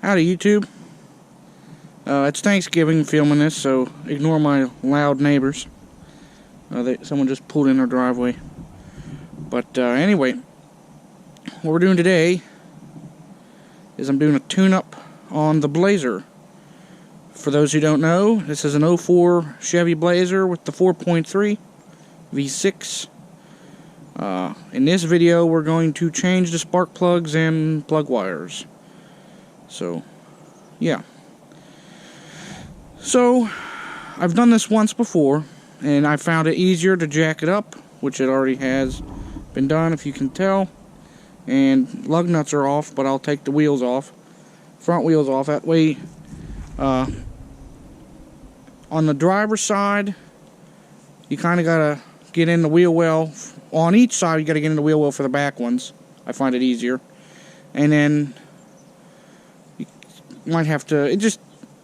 Howdy YouTube. It's Thanksgiving filming this, so ignore my loud neighbors. Someone just pulled in their driveway. But anyway, what we're doing today is I'm doing a tune-up on the Blazer. For those who don't know, this is an 04 Chevy Blazer with the 4.3 V6. In this video, we're going to change the spark plugs and plug wires. So, yeah. So, I've done this once before, and I found it easier to jack it up, which it already has been done, if you can tell. And lug nuts are off, but I'll take the wheels off, front wheels off. That way, on the driver's side, you kind of gotta get in the wheel well. On each side, you gotta get in the wheel well for the back ones. I find it easier. And then you might have to. It just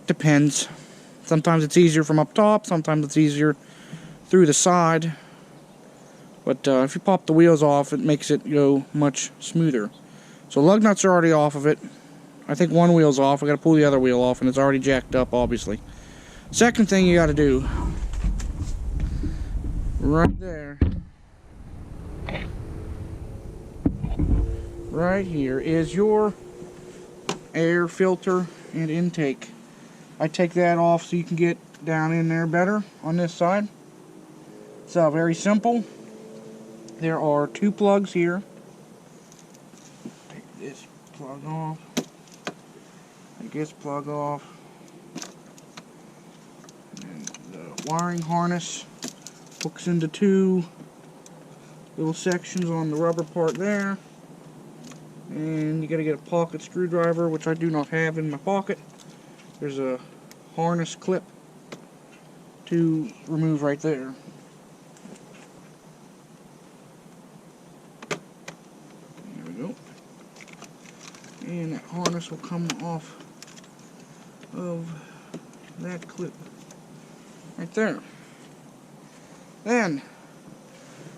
depends. Sometimes it's easier from up top. Sometimes it's easier through the side. But if you pop the wheels off, it makes it go much smoother. So lug nuts are already off of it. I think one wheel's off. I gotta pull the other wheel off, and it's already jacked up, obviously. Second thing you gotta do, right there, right here, is your air filter and intake. I take that off so you can get down in there better on this side. It's very simple. There are two plugs here. Take this plug off. Take this plug off. And the wiring harness hooks into two little sections on the rubber part there. And you gotta get a pocket screwdriver, which I do not have in my pocket. There's a harness clip to remove right there. There we go. And that harness will come off of that clip right there. Then,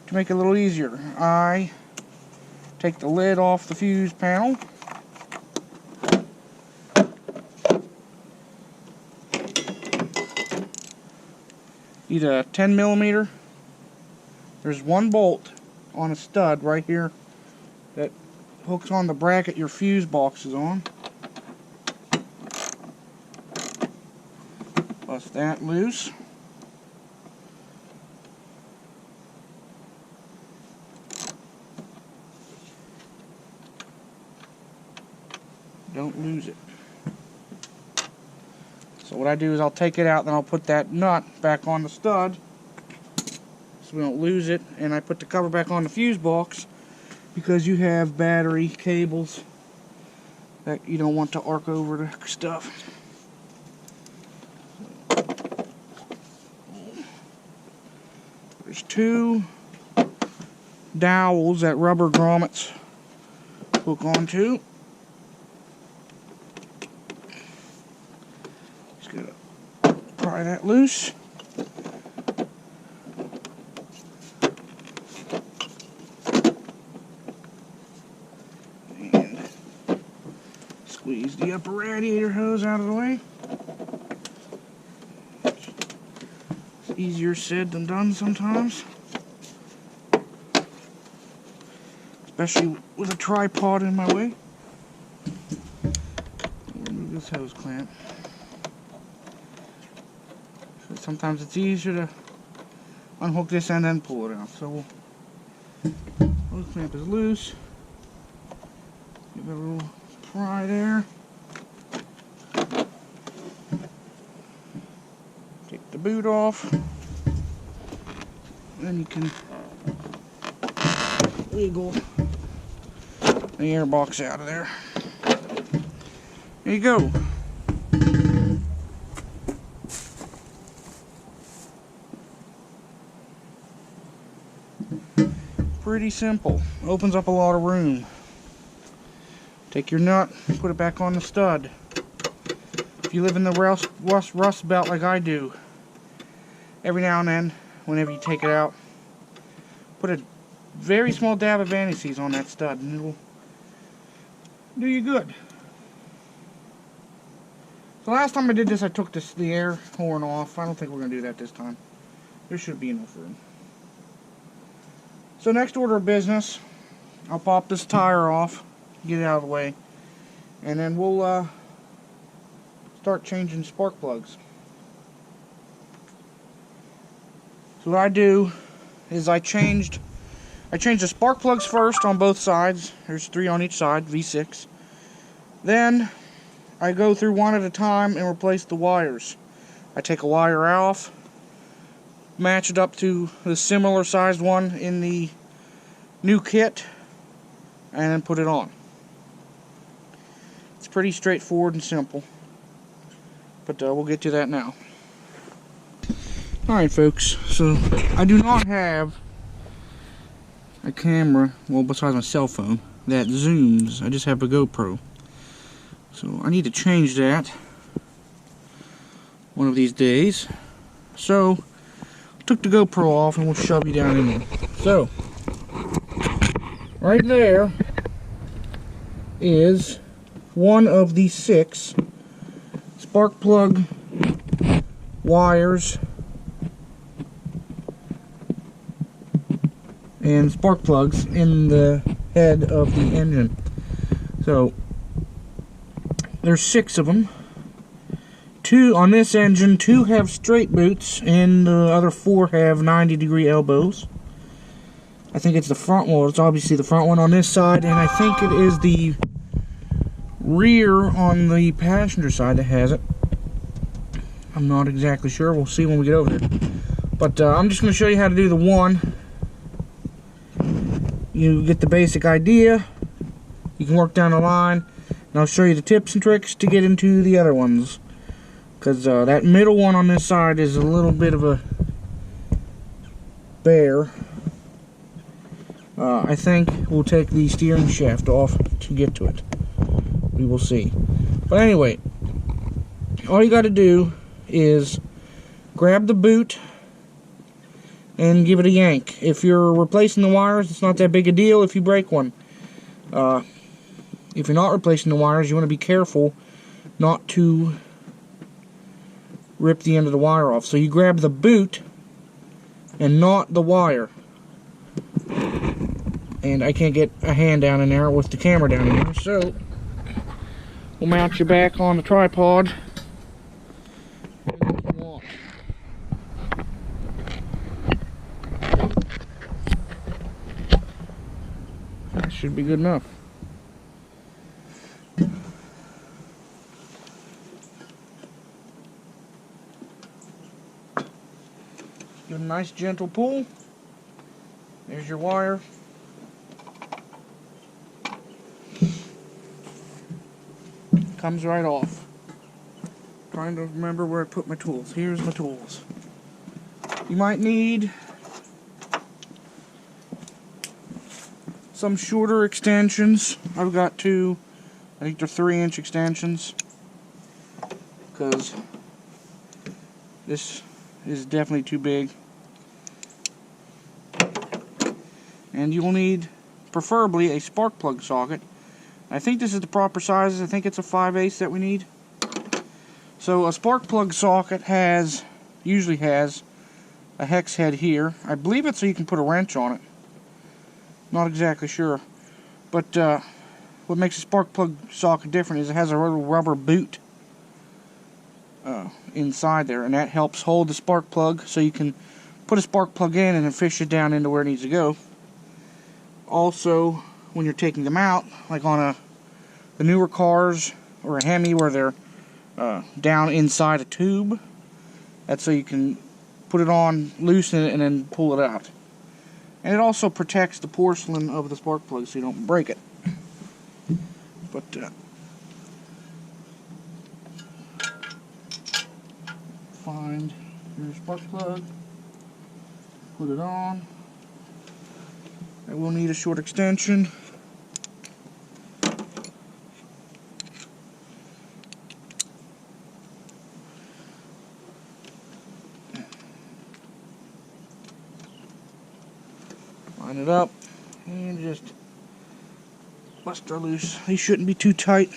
to make it a little easier, I take the lid off the fuse panel. Need a 10mm. There's one bolt on a stud right here that hooks on the bracket your fuse box is on. Bust that loose. Don't lose it. So what I do is I'll take it out, then I'll put that nut back on the stud so we don't lose it, and I put the cover back on the fuse box because you have battery cables that you don't want to arc over the stuff. There's two dowels that rubber grommets hook onto. Just gotta pry that loose. And squeeze the upper radiator hose out of the way. It's easier said than done sometimes. Especially with a tripod in my way. Remove this hose clamp. So sometimes it's easier to unhook this and then pull it out. So hose clamp is loose. Give it a little pry there. Take the boot off. Then you can wiggle the air box out of there. There you go. Pretty simple. Opens up a lot of room. Take your nut, put it back on the stud. If you live in the rust belt like I do, every now and then, whenever you take it out, put a very small dab of anti-seize on that stud and it'll do you good. So last time I did this, I took the air horn off. I don't think we're going to do that this time. There should be enough room. So next order of business, I'll pop this tire off, get it out of the way, and then we'll start changing spark plugs. So what I do is I change the spark plugs first on both sides. There's 3 on each side, V6. Then I go through one at a time and replace the wires. I take a wire off, match it up to the similar sized one in the new kit, and then put it on. It's pretty straightforward and simple, but we'll get to that now. Alright folks, so I do not have a camera, well besides my cell phone, that zooms. I just have a GoPro. So I need to change that one of these days. So I took the GoPro off and we'll shove you down in there. So right there is one of the 6 spark plug wires and spark plugs in the head of the engine. So there's 6 of them. 2 on this engine, 2 have straight boots, and the other 4 have 90-degree elbows. I think it's the front one. It's obviously the front one on this side, and I think it is the rear on the passenger side that has it. I'm not exactly sure. We'll see when we get over there. But I'm just going to show you how to do the one. You get the basic idea. You can work down the line. And I'll show you the tips and tricks to get into the other ones. Because that middle one on this side is a little bit of a bear. I think we'll take the steering shaft off to get to it. We will see. But anyway, all you got to do is grab the boot and give it a yank. If you're replacing the wires, it's not that big a deal if you break one. If you're not replacing the wires, you want to be careful not to rip the end of the wire off. So you grab the boot and not the wire. And I can't get a hand down in there with the camera down in there, so we'll mount you back on the tripod. That should be good enough. Give it a nice gentle pull. There's your wire. Comes right off. Trying to remember where I put my tools. Here's my tools. You might need some shorter extensions. I've got 2, I think they're 3-inch extensions, because this is definitely too big. And you will need preferably a spark plug socket. I think this is the proper size. I think it's a 5/8 that we need. So a spark plug socket usually has a hex head here. I believe it's so you can put a wrench on it. Not exactly sure. But what makes a spark plug socket different is it has a little rubber boot inside there, and that helps hold the spark plug so you can put a spark plug in and then fish it down into where it needs to go. Also, when you're taking them out, like on the newer cars or a Hemi where they're down inside a tube, that's so you can put it on, loosen it, and then pull it out. And it also protects the porcelain of the spark plug so you don't break it. But find your spark plug, put it on. I will need a short extension. Line it up and just bust her loose. These shouldn't be too tight.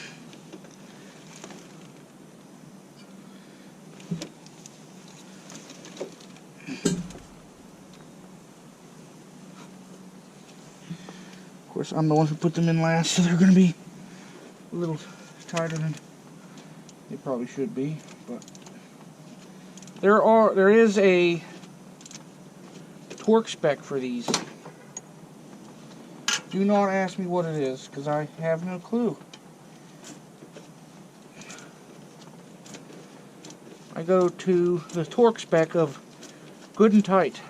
course, I'm the one who put them in last, so they're going to be a little tighter than they probably should be. But there is a torque spec for these. Do not ask me what it is, because I have no clue. I go to the torque spec of Good and Tight.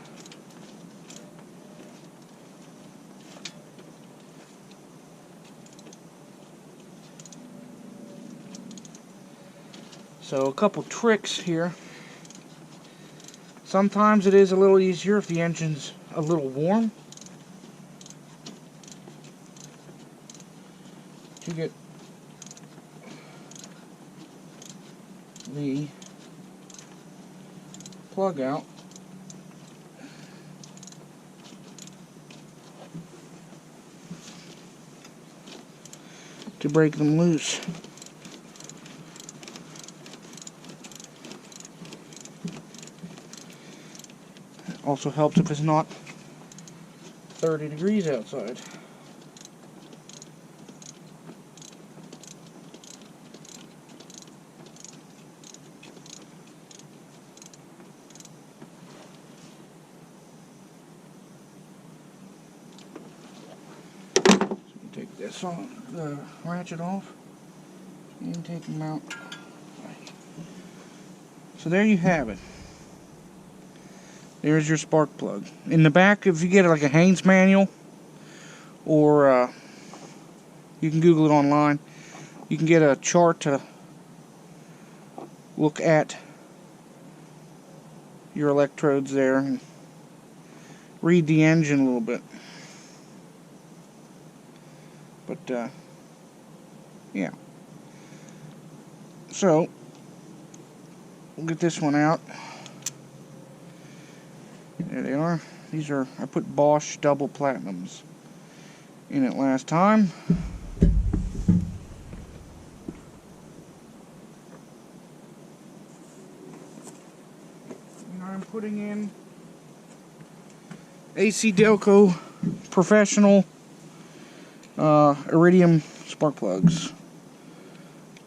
So a couple tricks here. Sometimes it is a little easier if the engine's a little warm to get the plug out. To break them loose. Also helps if it's not 30 degrees outside. Take this on the ratchet off and take them out. So there you have it. There's your spark plug. In the back, if you get like a Haynes manual, or you can Google it online, you can get a chart to look at your electrodes there and read the engine a little bit. But yeah. So we'll get this one out. There they are. These are, I put Bosch double platinums in it last time. And I'm putting in AC Delco Professional Iridium spark plugs.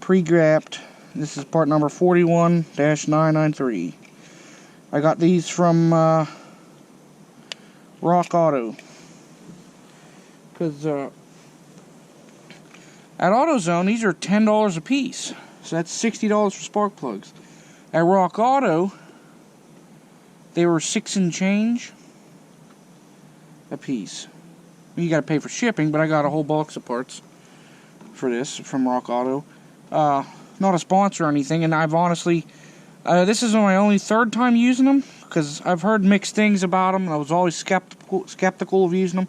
Pre-grapped. This is part number 41-993. I got these from Rock Auto, because at AutoZone these are $10 a piece, so that's $60 for spark plugs. At Rock Auto they were $6 and change a piece. You got to pay for shipping, but I got a whole box of parts for this from Rock Auto. Not a sponsor or anything, and I've honestly, this is my only third time using them, because I've heard mixed things about them, and I was always skeptical of using them.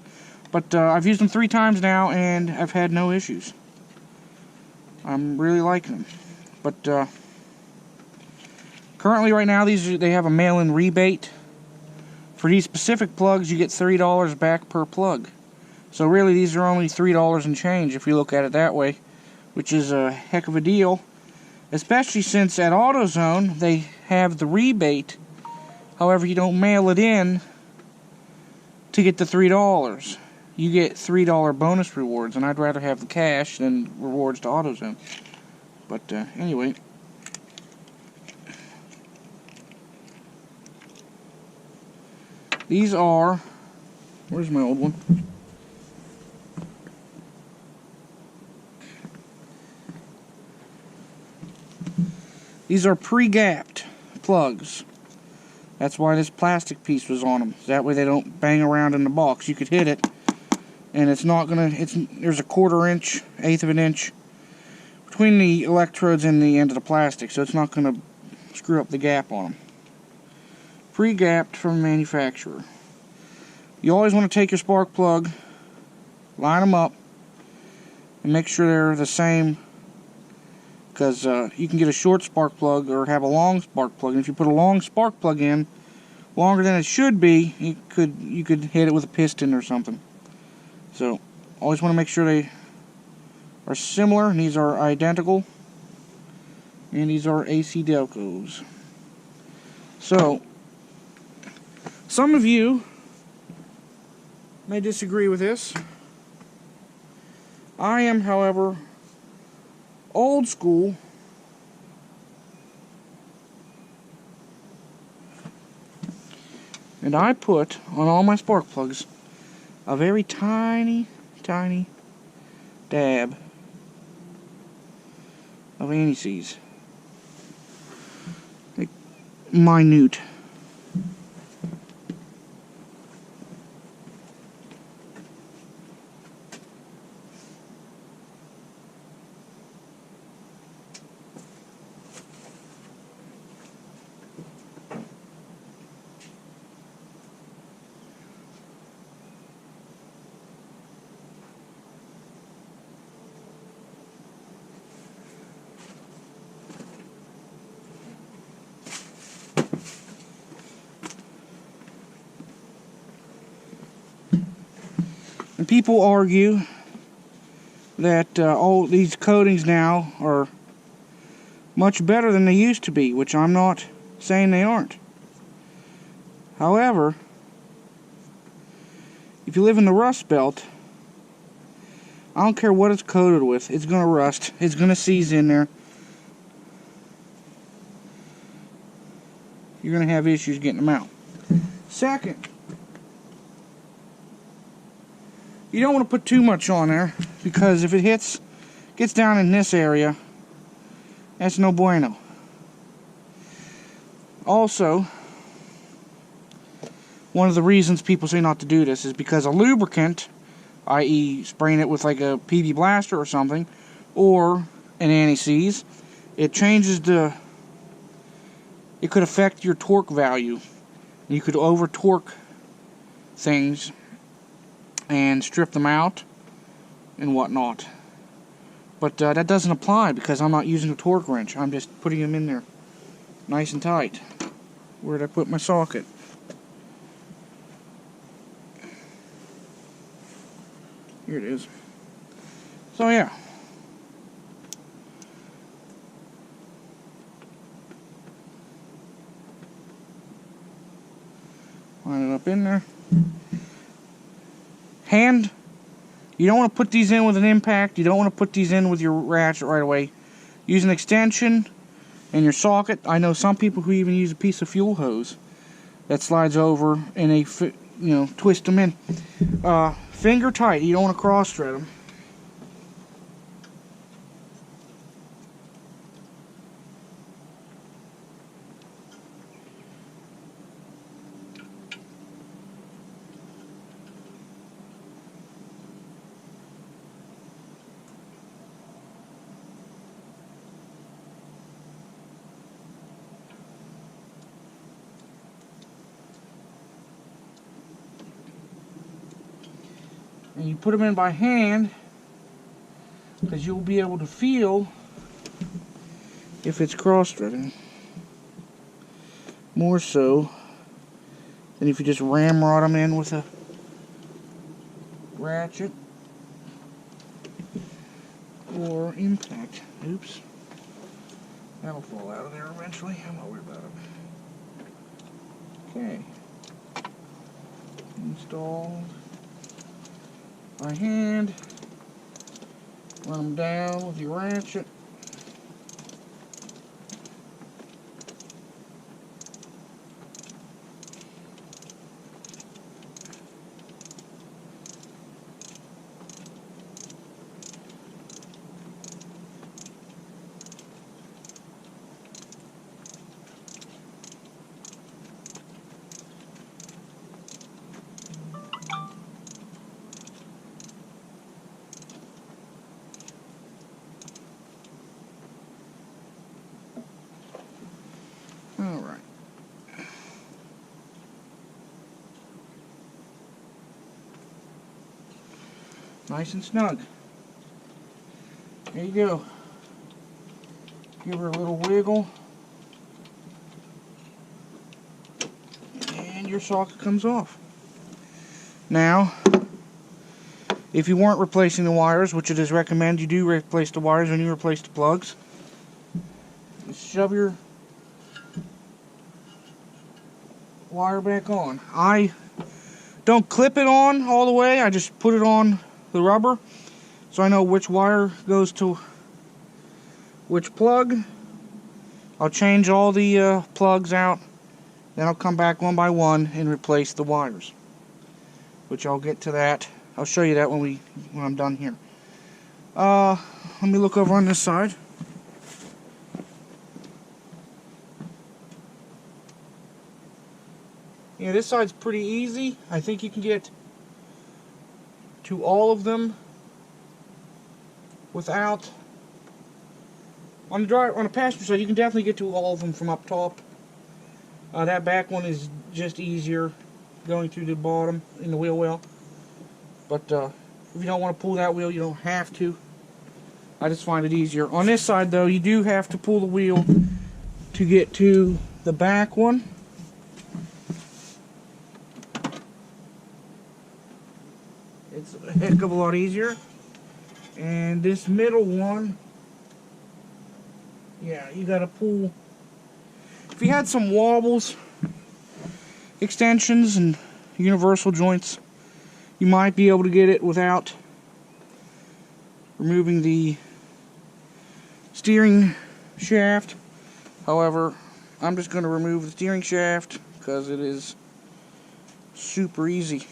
But I've used them 3 times now, and I've had no issues. I'm really liking them. But currently, right now, they have a mail-in rebate. For these specific plugs, you get $30 back per plug. So really, these are only $3 and change if you look at it that way, which is a heck of a deal. Especially since at AutoZone, they have the rebate. However, you don't mail it in to get the $3. You get $3 bonus rewards, and I'd rather have the cash than rewards to AutoZone. But anyway. These are... Where's my old one? These are pre-gapped plugs. That's why this plastic piece was on them. That way they don't bang around in the box. You could hit it, and it's not gonna. There's a 1/4 inch, 1/8 of an inch between the electrodes and the end of the plastic, so it's not gonna screw up the gap on them. Pre-gapped from the manufacturer. You always want to take your spark plug, line them up, and make sure they're the same. Because you can get a short spark plug or have a long spark plug, and if you put a long spark plug in, longer than it should be, you could hit it with a piston or something. So, always want to make sure they are similar, and these are identical, and these are AC Delcos. So, some of you may disagree with this, I am, however, old school. And I put on all my spark plugs a very tiny, tiny dab of anti-seize. Like, minute. And people argue that all these coatings now are much better than they used to be, which I'm not saying they aren't. However, if you live in the Rust Belt, I don't care what it's coated with, it's going to rust, it's going to seize in there. You're going to have issues getting them out. Second, you don't want to put too much on there, because if it gets down in this area, that's no bueno. Also, one of the reasons people say not to do this is because a lubricant, i.e. spraying it with like a PB blaster or something, or an anti-seize, it could affect your torque value. You could over torque things and strip them out and whatnot. But that doesn't apply because I'm not using a torque wrench. I'm just putting them in there nice and tight. Where'd I put my socket? Here it is. So yeah. Line it up in there. Hand. You don't want to put these in with an impact. You don't want to put these in with your ratchet right away. Use an extension and your socket. I know some people who even use a piece of fuel hose that slides over and they twist them in. Finger tight. You don't want to cross thread them. And you put them in by hand because you'll be able to feel if it's cross-threading. More so than if you just ramrod them in with a ratchet or impact. Oops. That'll fall out of there eventually. I'm not worried about it. Okay. Installed by hand. Run them down with your ratchet. Alright. Nice and snug. There you go. Give her a little wiggle. And your socket comes off. Now, if you weren't replacing the wires, which it is recommended you do replace the wires when you replace the plugs, just shove your wire back on. I don't clip it on all the way, I just put it on the rubber. so I know which wire goes to which plug. I'll change all the plugs out, then I'll come back one by one and replace the wires, which I'll get to that. I'll show you that when I'm done here. Let me look over on this side. Yeah, this side's pretty easy. I think you can get to all of them without... On the passenger side, you can definitely get to all of them from up top. That back one is just easier going through the bottom in the wheel well. But if you don't want to pull that wheel, you don't have to. I just find it easier. On this side, though, you do have to pull the wheel to get to the back one. It's a heck of a lot easier. And this middle one, yeah, you gotta pull. If you had some wobbles, extensions, and universal joints, you might be able to get it without removing the steering shaft. However, I'm just going to remove the steering shaft because it is super easy.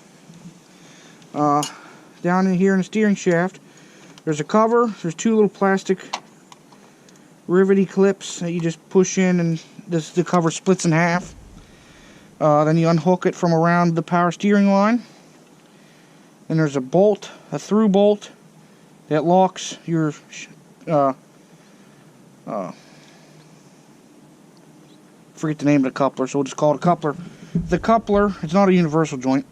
Down in here in the steering shaft, there's a cover. There's two little plastic rivety clips that you just push in, and the cover splits in half. Then you unhook it from around the power steering line. And there's a bolt, a through bolt, that locks your forget the name of the coupler, so we'll just call it a coupler. The coupler, it's not a universal joint,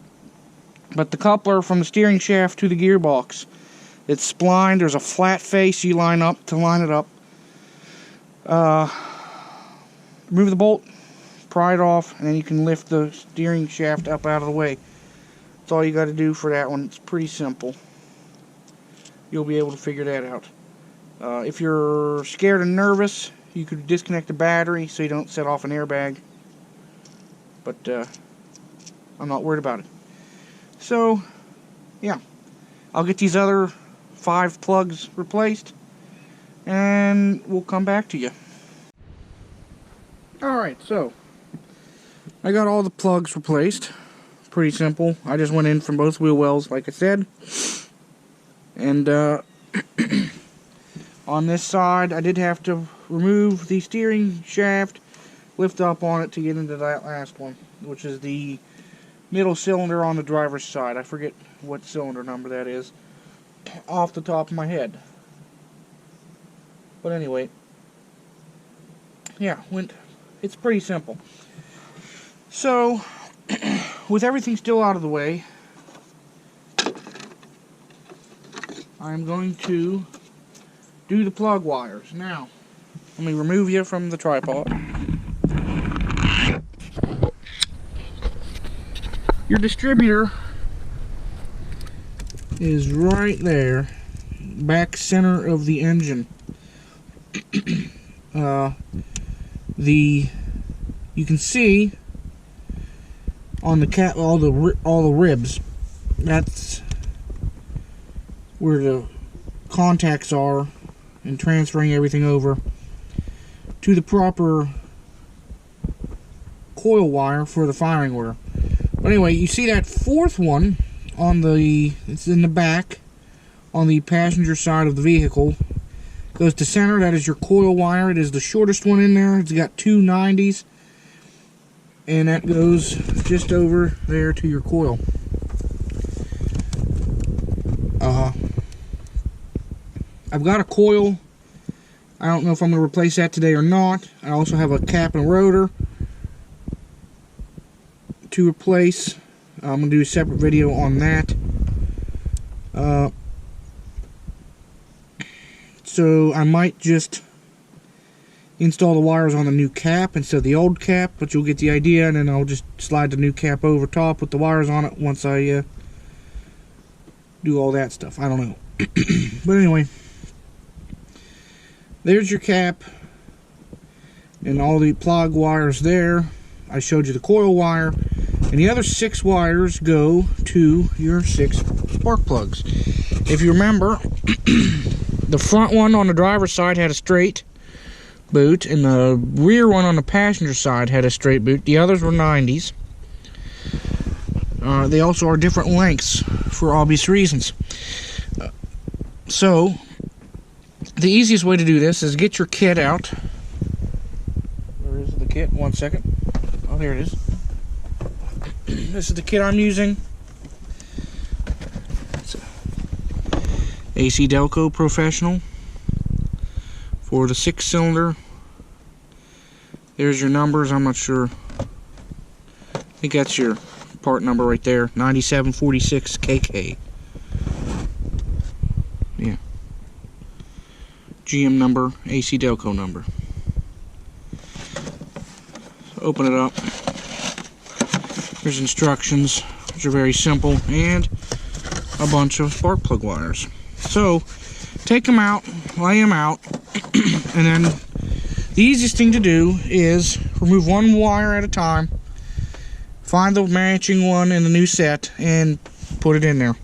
but the coupler from the steering shaft to the gearbox, it's splined. There's a flat face you line up to line it up. Remove the bolt, pry it off, and then you can lift the steering shaft up out of the way. That's all you got to do for that one. It's pretty simple. You'll be able to figure that out. If you're scared and nervous, you could disconnect the battery so you don't set off an airbag. But I'm not worried about it. So, yeah. I'll get these other 5 plugs replaced, and we'll come back to you. Alright, so I got all the plugs replaced. Pretty simple. I just went in from both wheel wells, like I said. And on this side, I did have to remove the steering shaft, lift up on it to get into that last one, which is the middle cylinder on the driver's side. I forget what cylinder number that is off the top of my head. But anyway, yeah, it's pretty simple. So, with everything still out of the way, I'm going to do the plug wires. Now, let me remove you from the tripod. Your distributor is right there, back center of the engine. You can see on the cap all the ribs. That's where the contacts are, and transferring everything over to the proper coil wire for the firing order. But anyway, you see that fourth one on it's in the back on the passenger side of the vehicle. Goes to center. That is your coil wire. It is the shortest one in there. It's got 2 90s, and that goes just over there to your coil. I've got a coil. I don't know if I'm going to replace that today or not. I also have a cap and rotor to replace. I'm going to do a separate video on that. So I might just install the wires on the new cap instead of the old cap, but you'll get the idea, and then I'll just slide the new cap over top with the wires on it once I do all that stuff. I don't know. But anyway, there's your cap and all the plug wires there. I showed you the coil wire, and the other 6 wires go to your 6 spark plugs. If you remember, The front one on the driver's side had a straight boot, and the rear one on the passenger side had a straight boot. The others were 90s. They also are different lengths for obvious reasons. So, the easiest way to do this is get your kit out. Where is the kit? 1 second. Oh, here it is. This is the kit I'm using. It's AC Delco Professional for the 6-cylinder. There's your numbers. I'm not sure. I think that's your part number right there. 9746 KK. Yeah. GM number, AC Delco number. So open it up. There's instructions, which are very simple, and a bunch of spark plug wires. So, take them out, lay them out, and then the easiest thing to do is remove one wire at a time, find the matching one in the new set, and put it in there.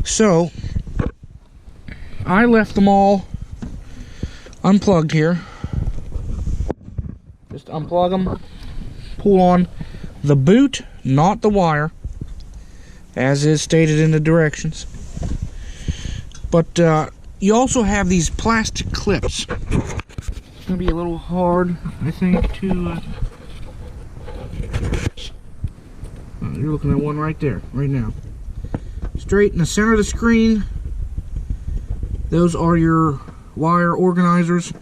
So, I left them all unplugged here. Just unplug them, pull on the boot, not the wire, as is stated in the directions. But you also have these plastic clips. It's going to be a little hard, I think, to... you're looking at one right there, right now. Straight in the center of the screen, those are your wire organizers.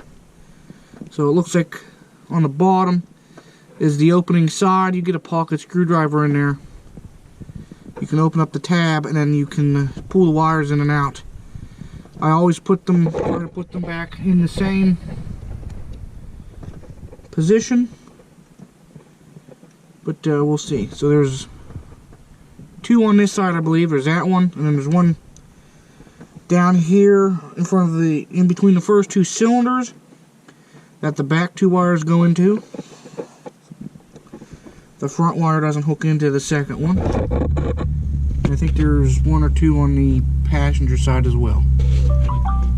So it looks like on the bottom is the opening side. You get a pocket screwdriver in there. You can open up the tab and then you can pull the wires in and out. I always try to put them back in the same position, but we'll see. So there's two on this side, I believe. There's that one, and then there's one down here in between the first two cylinders that the back two wires go into. The front wire doesn't hook into the second one. I think there's one or two on the passenger side as well.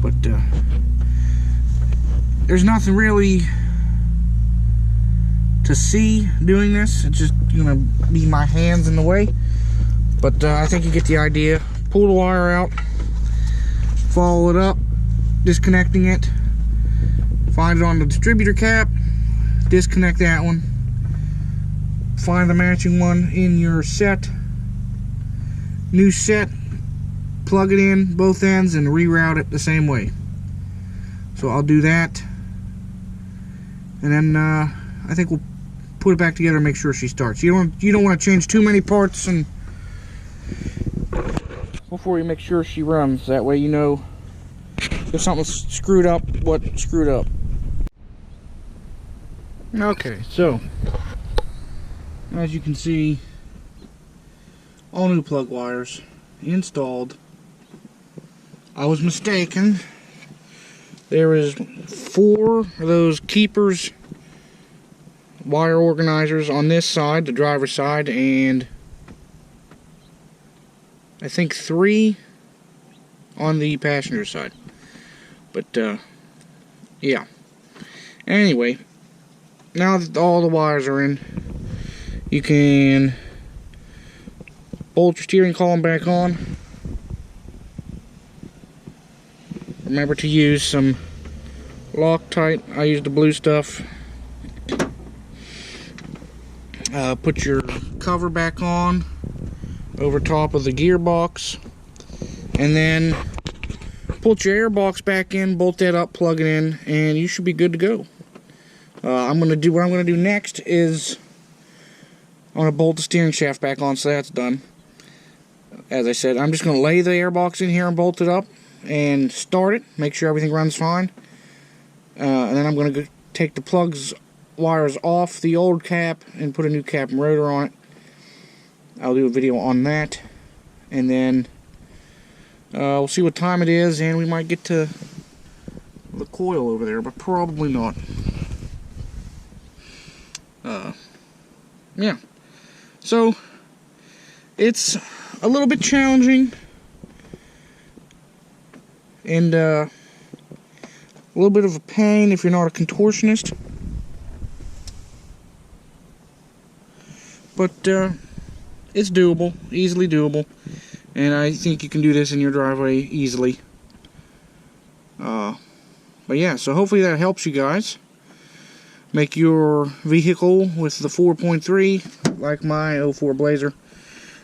But there's nothing really to see doing this. It's just gonna be my hands in the way. But I think you get the idea. Pull the wire out, follow it up, disconnecting it, find it on the distributor cap, disconnect that one, find the matching one in your set, new set, plug it in both ends and reroute it the same way. So I'll do that, and then I think we'll put it back together and make sure she starts. You don't want to change too many parts and before you make sure she runs. That way you know if something's screwed up, what screwed up. Okay, so as you can see, all new plug wires installed. I was mistaken. There is 4 of those keepers wire organizers on this side, the driver's side, and I think 3 on the passenger side. But yeah. Anyway, now that all the wires are in, you can bolt your steering column back on. Remember to use some Loctite. I use the blue stuff. Put your cover back on over top of the gearbox, and then put your airbox back in, bolt that up, plug it in, and you should be good to go. What I'm gonna do next is I'm gonna bolt the steering shaft back on, so that's done. As I said, I'm just gonna lay the airbox in here and bolt it up and start it, make sure everything runs fine, and then I'm gonna go take the wires off the old cap and put a new cap and rotor on it. I'll do a video on that, and then we'll see what time it is, and we might get to the coil over there, but probably not. Yeah, so it's a little bit challenging and a little bit of a pain if you're not a contortionist. But it's doable, easily doable, and I think you can do this in your driveway easily. But yeah, so hopefully that helps you guys make your vehicle with the 4.3, like my 04 Blazer,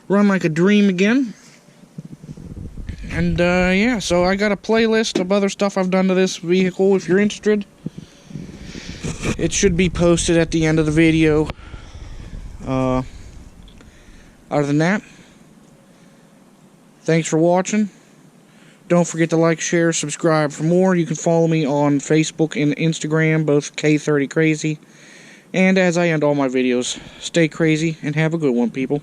run like a dream again. And yeah, so I got a playlist of other stuff I've done to this vehicle. If you're interested, it should be posted at the end of the video. Other than that, thanks for watching. Don't forget to like, share, subscribe for more. You can follow me on Facebook and Instagram, both K30Crazy. And as I end all my videos, stay crazy and have a good one, people.